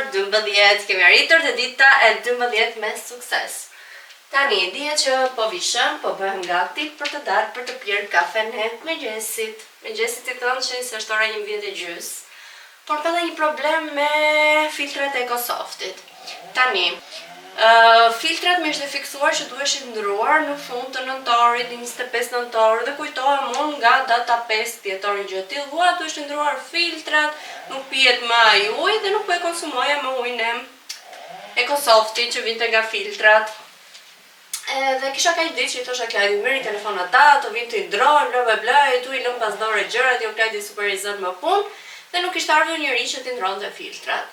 orë 12, kemi arritur të dita e 12 me sukses. Tani, dije që po vishëm, po bëhem gati për të dalë për të pirë kafen e mëngjesit. Mëngjesit i thënë që është ora 11:30. Por ka një problem me filtrat e EcoSoftit. Tani, filtrat më ishte fiksuar që duheshin ndëruar në fund të nëntorit, 25 nëntor, dhe kujtohem unë nga data 5 dhjetor gjë të tillë, vua duheshin ndëruar filtrat, nuk pihet më ai ujë dhe nuk po e konsumoja më ujin e EcoSoftit që vinte nga filtrat. Dhe kisha kaq ditë që i thosha Klajdi, merri telefon ata, të vinë të i ndrojnë, bla bla bla, e tu i lëm pas dore gjërat, jo Klajdi supervizon më punë, dhe nuk ishte ardhur njëri që t'i ndronte filtrat.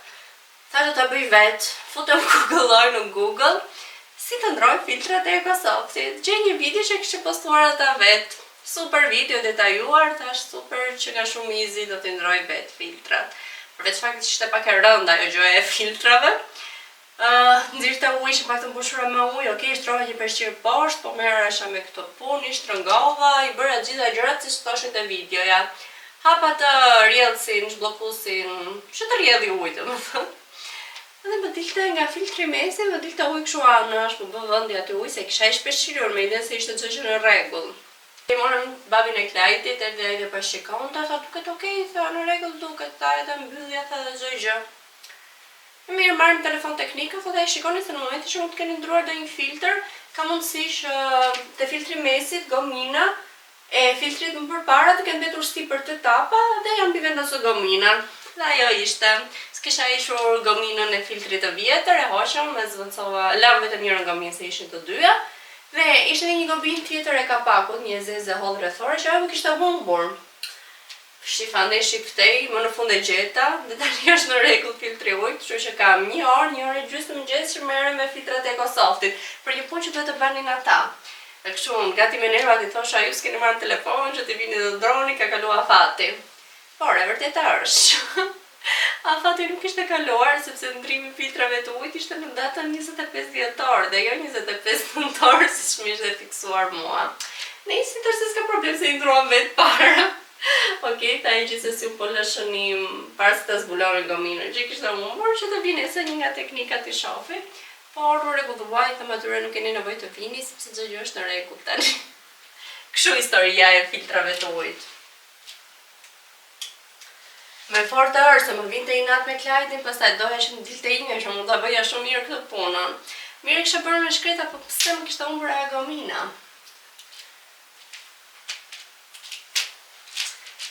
Thashë ta bëj vetë, futëm Google-oj në Google, si të ndroj filtrat e EcoSoftit. Gjej një video që kishte postuar ata vetë. Super video detajuar, thash super që nga shumë easy do t'i ndroj vetë filtrat. Përveç faktit që ishte pak e rënda ajo gjë e filtrave. Nxirte ujë që pak të mbushura me ujë, okej, shtrova një përshqir poshtë, po merresha me këtë punë, i shtrëngova, i bëra gjitha gjërat siç thoshin te videoja. Hapa të rrjedhsin, zhbllokusin, që të rrjedhi ujë, domethënë. Dhe më dilte nga filtri mesi, më dilte ujë kështu anash, më bë vendi aty ujë, se kisha i shpeshqyrur me ide se ishte çështë në rregull. I morëm babin e Klajtit, erdhi ai dhe përshikon, tha duket okay, tha në rregull duket, tha edhe mbyllja, tha dhe çdo gjë. Mirë, marrim telefon teknikë, thotë ai shikoni se në momentin që mund të keni ndruar ndonjë filtr, ka mundësi që te filtri mesit gomina e filtrit më përpara të kenë mbetur sipër të tapa dhe janë mbivendosur gominën. Dhe ajo ishte, s'kisha hequr gominën e filtrit të vjetër, e hoqëm, e zvendësova, lam vetëm njërën gominë se ishin të dyja, dhe ishte një gominë tjetër e kapakut, një zeze holl rrethore që ajo më kishte humbur. Shifande shiptej, më në fund e gjeta, dhe tani është në rregull filtri ujit, kështu që kam një orë gjysmë mëngjes që merrem me filtrat e EcoSoftit, për një punë që duhet të bënin ata. E kështu, gati me nervat i thosha, ju s'keni marrë telefon që t'i vini dhe droni, ka kaluar afati. Por e vërteta është. Afati nuk ishte kaluar, sepse ndrimi filtrave të ujit ishte në datën 25 dhjetor, dhe jo 25 nëntor, siç më ishte fiksuar mua. Ne si tërse s'ka problem se i ndruam vetë para. Okej, ta e gjithsesi u po lëshënim para se ta zbulonin gominën, që kishte humbur që të vini se një nga teknikat i shofi, por u rregulluai, them atyre nuk keni nevojë të vini sepse çdo gjë është në rregull tani. Kështu historia e filtrave të ujit. Me fort të erë se më vinte i natë me Klajdin, pastaj doja që më dilte ime që mund ta bëja shumë mirë këtë punën. Mirë kisha bërë me shkreta, po pse më kishte humbur ajo gomina?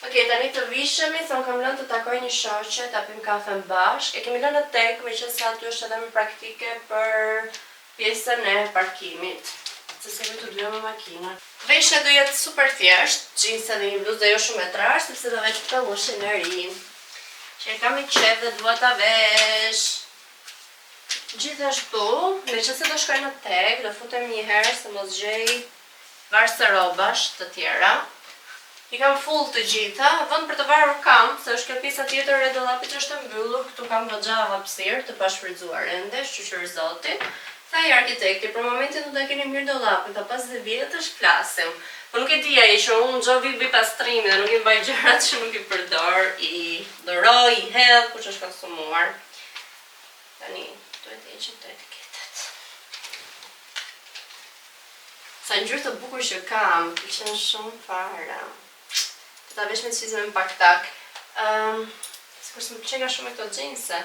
Okej, tani të vishemi, se unë kam lënë të takoj një shoqe, ta pim kafen bashk. E kemi lënë në tek, meqense aty është edhe më praktike për pjesën e parkimit. Se vetë të dyja me makinën. Veshja do jetë super thjesht, xhinsa dhe një bluzë dhe jo shumë e trashë, sepse do vetë të ushin e ri. Që e kam i qef dhe dua ta vesh. Gjithashtu, meqense do shkoj në tek, do futem një herë se mos gjej varsë rrobash të tjera. I kam full të gjitha, vend për të varur kam, se është kjo pjesa tjetër e dollapit që është mbyllur, këtu kam goxha hapësirë të pashfrytzuar ende, shqyqyr zoti. Tha i arkitekti, për momentin do ta keni mirë dollapin, ta pas dhe vjetësh flasim. Po nuk e di ai që unë çdo vit bëj pastrimi dhe nuk i mbaj gjërat që nuk i përdor, i doroj, i hedh, kush është konsumuar. Tani, duhet të heqim të etiketat. Sa ngjyrë të bukur që kam, pëlqen shumë fare. Ta vesh me të qizme më pak tak. Sikur s'më pëlqen nga shumë e këto xhinse.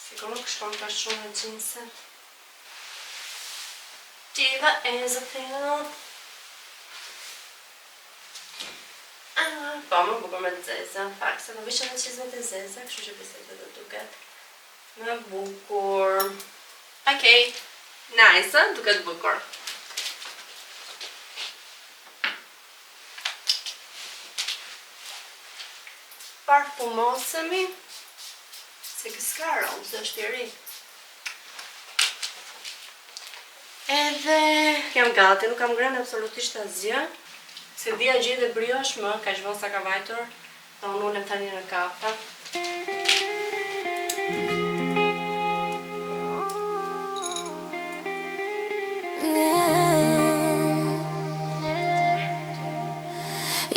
Sikur nuk shkon ka shumë e xhinse. Diva is a thing. Po, më bukur me të zeza, në fakt, se në vishë me të qizme të zeza, kështu që besoj të duket më bukur. Okej, nice, duket bukur. Parfumosemi, se s'ka aromë, se është i ri. Edhe jam gati, nuk kam ngrënë absolutisht asgjë. Se dia gjithë dhe briosh më, ka që sa ka vajtur, dhe unë ulem tani në kafe.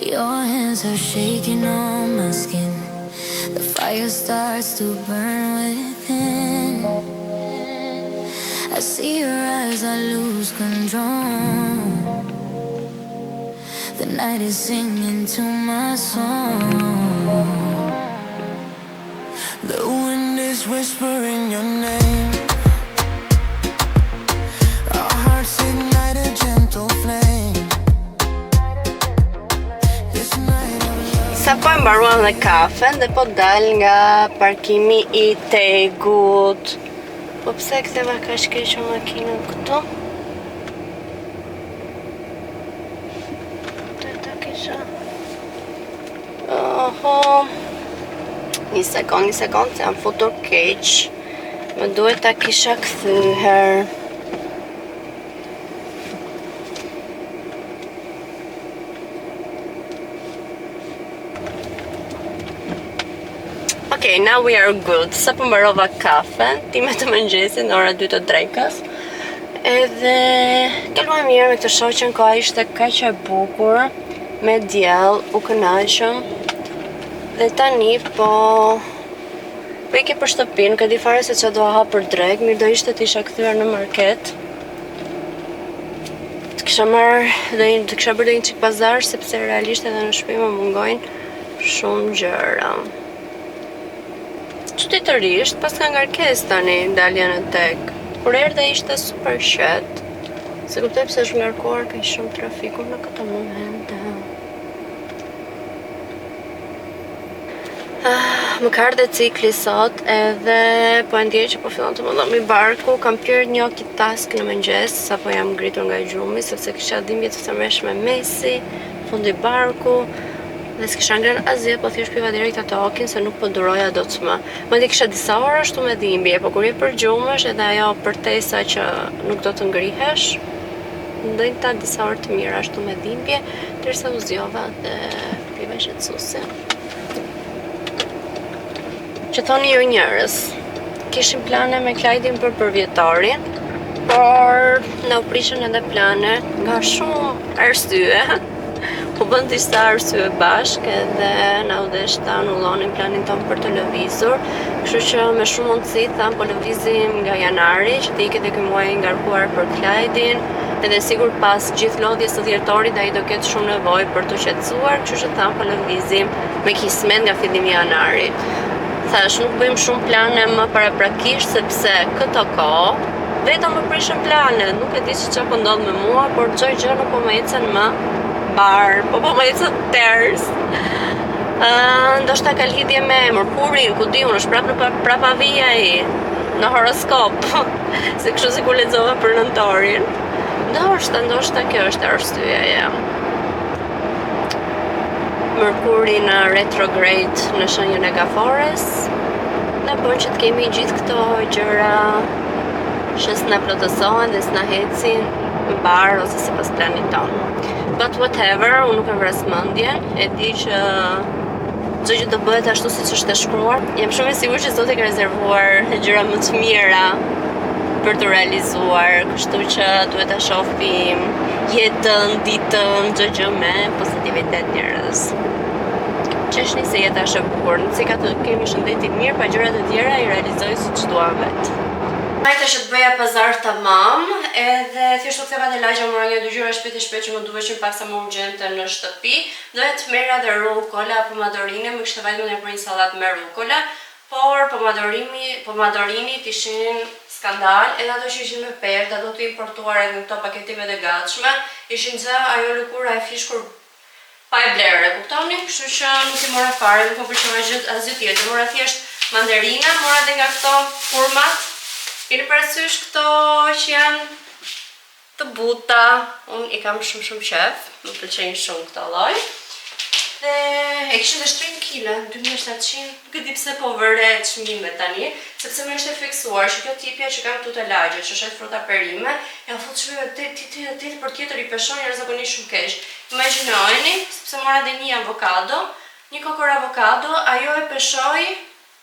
Your hands hands are shaking on my skin. The fire starts to burn within. I see your eyes, I lose control. The night is singing to my song. The wind is whispering your name. Our hearts ignite a gentle flame. This night of love. Sa po e mbaruam dhe kafen dhe po dal nga parkimi I Tegut. Po pse ktheva kaq keq makinën këtu? Oho. Një sekond, se jam futur keq. Më duhet ta kisha kthyer. Okay, now we are good. Sa po mbarova kafen, time të mëngjesit në ora 2 të drekës. Edhe kaluam mirë me këtë shoqen, koha ishte kaq e bukur, me diell, u kënaqëm. Dhe tani po ike për shtëpi, nuk e di fare se çfarë do ha për drek, mirë do ishte të isha kthyer në market. Të kisha bërë një çik pazar, sepse realisht edhe në shtëpi më mungojnë shumë gjëra. Çuditërisht, pas ka ngarkesë tani dalja në tek. Kur erdhe ishte super qet. Se kuptoj pse është ngarkuar kaq shumë trafiku në këtë moment. Më ka ardhe cikli sot edhe po e ndjej që po fillon të më dhomi barku. Kam pirë një task në mëngjes, sa po jam ngritur nga gjumi, sepse kisha dhimbje të tërmeshme mesi, fundi barku. Dhe s'kisha ngrënë asgjë, po thjesht piva direkt ato okin se nuk po duroja dot më. Madje kisha disa ora ashtu me dhimbje, po kur je përgjumesh edhe ajo përtesa që nuk do të ngrihesh, ndojnë ta disa orë të mira ashtu me dhimbje, derisa u zgjova dhe piva shqetësuese. Që thoni ju njerëz, kishim plane me Klajdin për përvjetorin, por na u prishën edhe plane nga shumë arsye. U bën disa arsye bashkë edhe na u desh ta anullonin planin ton për të lëvizur. Kështu që me shumë mundësi tham po lëvizim nga janari, që të iket ky muaj I ngarkuar për Klajdin, edhe sigur pas gjithë lodhjes së dhjetorit ai do ketë shumë nevojë për të qetësuar, kështu që tham po lëvizim me kismet nga fillimi I janarit. Thash nuk bëjmë shumë plane më paraprakisht sepse këto kohë vetëm më prishën planet, nuk e di se çfarë po ndodh me mua, por çdo gjë nuk po më ecën më bar, po më ecën ters. Ndoshta ka lidhje me Merkurin, ku di unë, është prapa vija ai në horoskop. Se kështu si kur lexova për nëntorin. Ndoshta kjo është arsyeja. Merkuri në retrograde në shenjën e Gafores na bën që të kemi gjithë këto gjëra që s'na plotësohen dhe s'na hecin mbar ose sipas planit ton. But whatever, unë nuk e vras mendjen, e di që çdo gjë do bëhet ashtu siç është e shkruar. Jam shumë e sigurt që Zoti ka rezervuar gjëra më të mira për të realizuar, kështu që duhet ta shohim jetën, ditën, çdo gjë me pozitivitet njerëz. Qeshni se jeta është e bukur, nëse ka të kemi shëndetin mirë, pa gjërat e tjera I realizoj siç duam vet. Majtë që të bëja pazar tamam, edhe thjesht u ktheva te lagja, mora një 2 gjëra shpejt që më duheshin paksa më urgjente në shtëpi. Doja të merra dhe rukola apo madorine, më kishte vajtur në për një sallatë me rukola, por pomadorinit ishin skandal, edhe ato që ishin me perë, ato të importuar edhe në këto paketive të gatshme, ishin za ajo lëkura e fishkur pa e blerë, kuptoni? Kështu që nuk I mora fare, nuk më pëlqeu asgjë tjetër. Mora thjesht mandarina, mora edhe nga këto format. Keni parasysh këto që janë të buta, unë I kam shumë qef, më pëlqejnë shumë këto lloj. Dhe e kishin dhe 3 kg, 2700, nuk e di pse po vëre çmime tani, sepse më ishte fiksuar që kjo tipja që kam këtu te lagja, që është fruta perime, ja fut çmime ti për tjetër I peshon jashtëzakonisht shumë keq. Imagjinojeni, sepse mora dhe një avokado, një kokor avokado, ajo e peshoi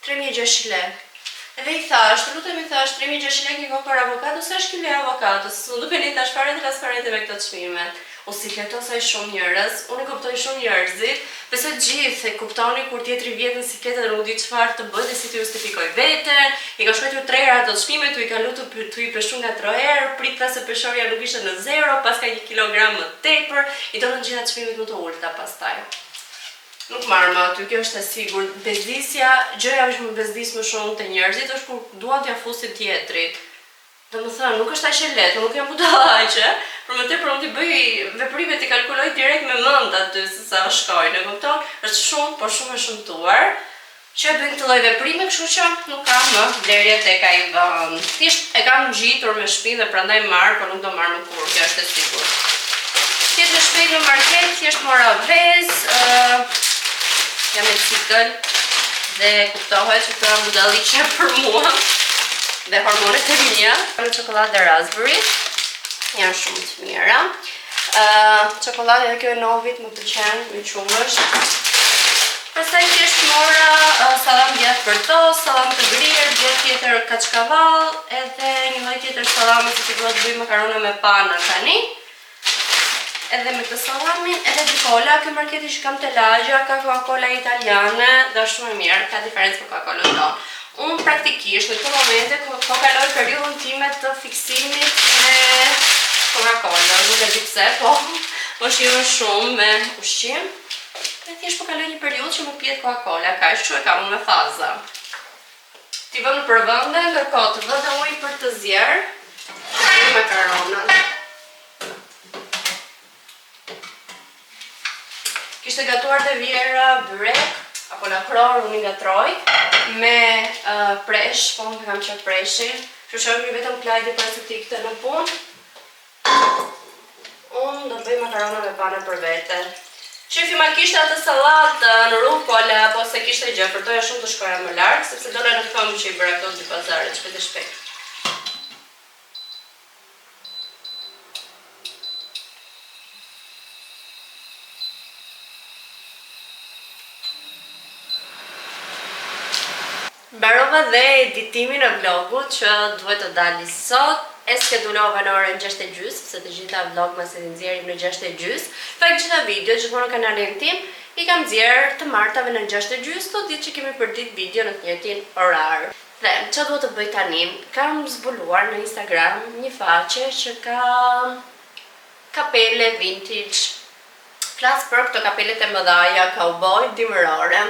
3600 lekë. Edhe I thash, të lutem I thash 3600 lekë një kokor avokado, sa është kilo avokado? S'u dukeni tash fare transparente me këto çmimet. u sikletosaj shumë njerëz, unë e kuptoj shumë njerëzit, besoj gjithë e kuptoni kur tjetri vjet në sikletë dhe nuk di çfarë të bëj dhe si të justifikoj veten, i ka shkruar 3 herë ato çmime, tu i ka lutur tu i peshu nga 3 herë, prita se peshorja nuk ishte në zero, pas ka 1 kilogram më tepër, i donën gjitha çmimet më të ulta pastaj. Nuk marrë më aty, kjo është e sigurt. Bezdisja, gjëja që më bezdis më shumë të njerëzit është kur duan t'ja fusin tjetrit. Domethënë, nuk është aq e lehtë, nuk jam budallaqe, por më tepër unë t'i bëj veprimet i kalkuloj direkt me mend aty se sa shkojnë, e kupton? Është shumë, por shumë e shëmtuar që e bëjnë këtë lloj veprime, kështu që nuk kam më vlerje tek ai vend. Thjesht e kam ngjitur me shtëpi dhe prandaj marr, por nuk do marr më kurrë, kjo është e sigurt. Tjetër shpejt në market, thjesht mora vezë, jam e sikël dhe kuptohet që të budalliqe për mua dhe hormonet e mia. Kam çokoladë raspberry, janë shumë të mira. Çokoladë edhe kjo e Novit më pëlqen, më qumësh. Pastaj thjesht mora sallam djath për tos, sallam të brirë, djath tjetër kaçkavall, edhe një lloj tjetër sallami që do të bëj makarona me pana tani. Edhe me këtë sallamin, edhe dy kola, kjo marketi që kam të lagja, ka Coca-Cola italiane, dhe është shumë e mirë, ka diferencë për Coca-Cola tonë. Unë praktikisht në këtë momente po kaloj periudhën time të fiksimit me Coca-Cola, nuk e di pse, po më shihem shumë me ushqim. Dhe thjesht po kaloj një periudhë që më pihet Coca-Cola, kaq kështu e kam me faza. Ti vëm në përvende, ndërkohë të vë dhe ujë për të zjerë, dhe makaronat. Kishte gatuar dhe vjera byrek, apo lakror, unë i gatroj, me presh, po unë kam qërë preshin, që shërë një vetëm klajdi për të tikte në punë. Unë do të bëj makarona me pane për vete. Shefi ma kishte atë salatë në rukola, apo se kishte gjë, për doja shumë të shkoja më larg, sepse dole në këmë që i bëra këto dy pazare, shpejt e shpejt. Mbarova dhe editimin e vlogut që duhet të dali sot. E skedulova në orën 6:30, sepse të gjitha vlogmas e nxjerrim në 6:30. Fakt gjitha video gjithmonë në kanalin tim i kam nxjerr të martave në 6:30, të ditë që kemi përdit video në të njëjtin orar. Dhe çfarë duhet të bëj tani? Kam zbuluar në Instagram një faqe që ka kapele vintage. Flas për këto kapelet e mëdhaja, cowboy, dimërore.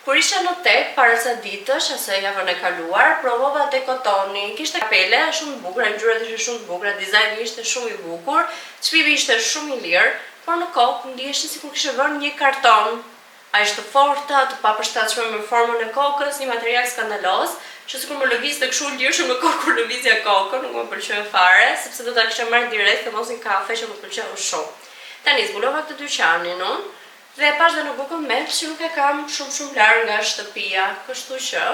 Kur isha në tek, para ca ditësh, asaj javën e kaluar, provova te Kotoni. Kishte kapele shumë të bukura, ngjyrat ishte shumë të bukura, dizajni ishte shumë i bukur, çmimi ishte shumë i lirë, por në kokë ndiheshin sikur kishte vënë një karton. Ai ishte forta, të papërshtatshme me formën e kokës, një material skandaloz, që sikur më lëvizte kështu lirshëm në kokë kur lëvizja kokën, nuk më pëlqen fare, sepse do ta kisha marrë direkt të mos një kafe që më pëlqeu shumë. Tani zbulova këtë dyqanin unë. Dhe pash dhe në Google Maps që nuk e kam shumë larg nga shtëpia, kështu që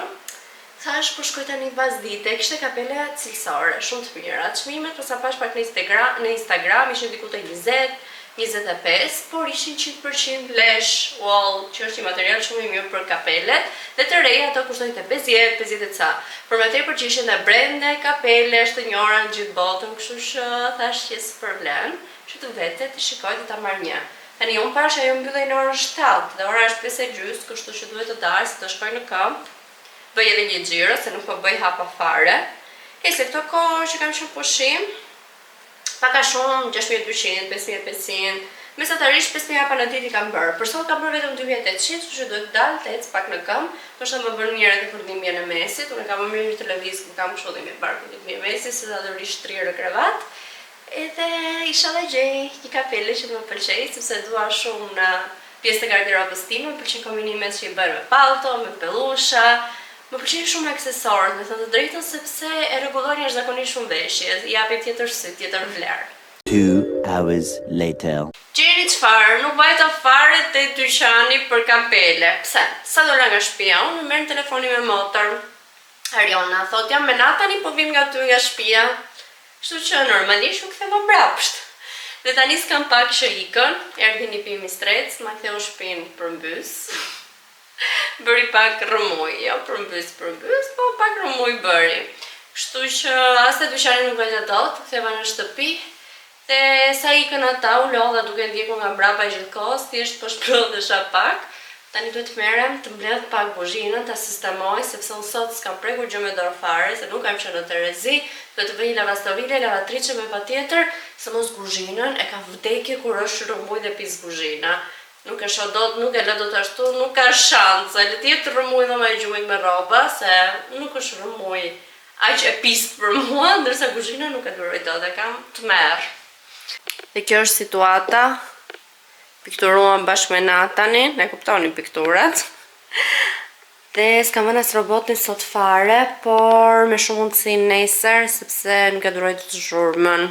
thash po shkoj tani pas dite, kishte kapele cilësore, shumë të mira. Çmimet për sa pash pak në Instagram ishin diku te 20, 25, por ishin 100% lesh, wall, që është një material shumë i mirë për kapelet, dhe të reja ato kushtojnë te 50, 50 e ca. Por më tepër që ishin dhe brende, kapele, është të njohura në gjithë botën, kështu që thash që s'ka problem, që të vete të shikoj të ta marr një. Tani unë pash ajo mbyllej në orën 7 dhe ora është 5:30, kështu që duhet të dalj se të shkoj në kamp. Bëj edhe një xhiro se nuk po bëj hapa fare. E se këto kohë që kam qenë pushim, paka shumë 6200, 5500, mesatarisht 5000 hapa në ditë i kam bërë. Për sot kam bërë vetëm 2800, kështu që duhet të dal të ec pak në kamp. Ndoshta më bën mirë edhe kur dhimbje në mesit. Unë kam më mirë të lëviz kur kam kështu dhimbje barku dhimbje në mesit, se ta dorish shtrirë krevat. Edhe isha dhe gjej një kapele që më pëlqej, sepse dua shumë në pjesë të garderobës time, më pëlqen kombinimet që i bën me palto, me pellusha, më pëlqen shumë aksesorët, me thënë të drejtën, sepse e rregulloni jashtëzakonisht shumë veshje, i japi tjetër sy, tjetër vlerë. 2 hours later. Gjeni çfarë, nuk vajta fare te dyqani për kapele. Pse? Sa dola nga shtëpia, unë merr telefonin me motor. Ariona thot jam me Natani, po vim nga ty nga shtëpia. Kështu që normalisht u ktheva mbrapsht. Dhe tani s'kam pak që ikën, erdhi një pim i strec, ma ktheu shtëpinë përmbys. Bëri pak rrëmuj, jo përmbys, po pak rrëmuj bëri. Kështu që as te dyqani nuk vajta dot, ktheva në shtëpi. Dhe sa ikën ata u lodha duke ndjekur nga mbrapa gjithkohës, thjesht po shpërndesha pak. Tani duhet merrem të mbledh pak kuzhinën, ta sistemoj sepse unë sot s'kam prekur gjë me dorë fare, se nuk kam qenë në Terezi, duhet të bëj një lavastovile, lavatrice me patjetër, se mos kuzhinën e ka vdekje kur është rrëmuj dhe pis kuzhina. Nuk e shoh dot, nuk e lë dot ashtu, nuk ka shanse. Le të jetë rrëmuj dhe më e gjumit me rroba, se nuk është rrëmuj aq e pist për mua, ndërsa kuzhina nuk e duroj dot, e kam të merr. Dhe kjo është situata. Pikturuam bashkë me Natanin, e kuptoni pikturat. Dhe s'kam vënë as robotin sot fare, por me shumë mundësi nesër, sepse nuk e duroj të zhurmën.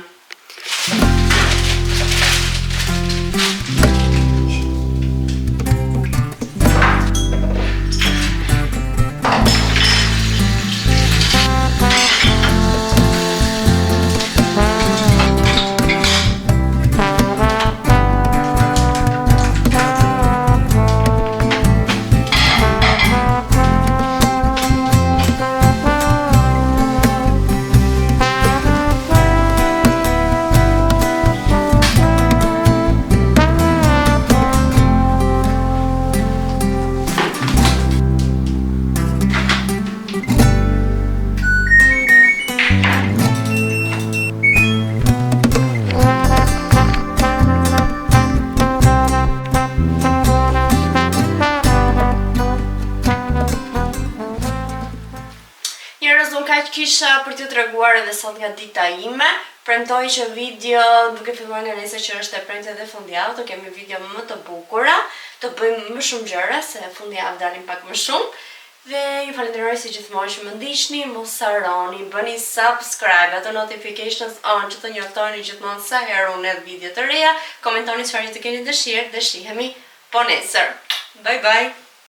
Kisha për t'ju treguar edhe sot nga dita ime. Premtoj që video duke filluar nga nesër që është e premte dhe fundjavë, të kemi video më të bukura, të bëjmë më shumë gjëra se fundjavë dalin pak më shumë. Dhe ju falenderoj si gjithmonë që më ndiqni, mos harroni, bëni subscribe, ato notifications on që të njoftoni gjithmonë sa herë unë hedh video të reja, komentoni çfarë të keni dëshirë dhe shihemi po nesër. Bye bye.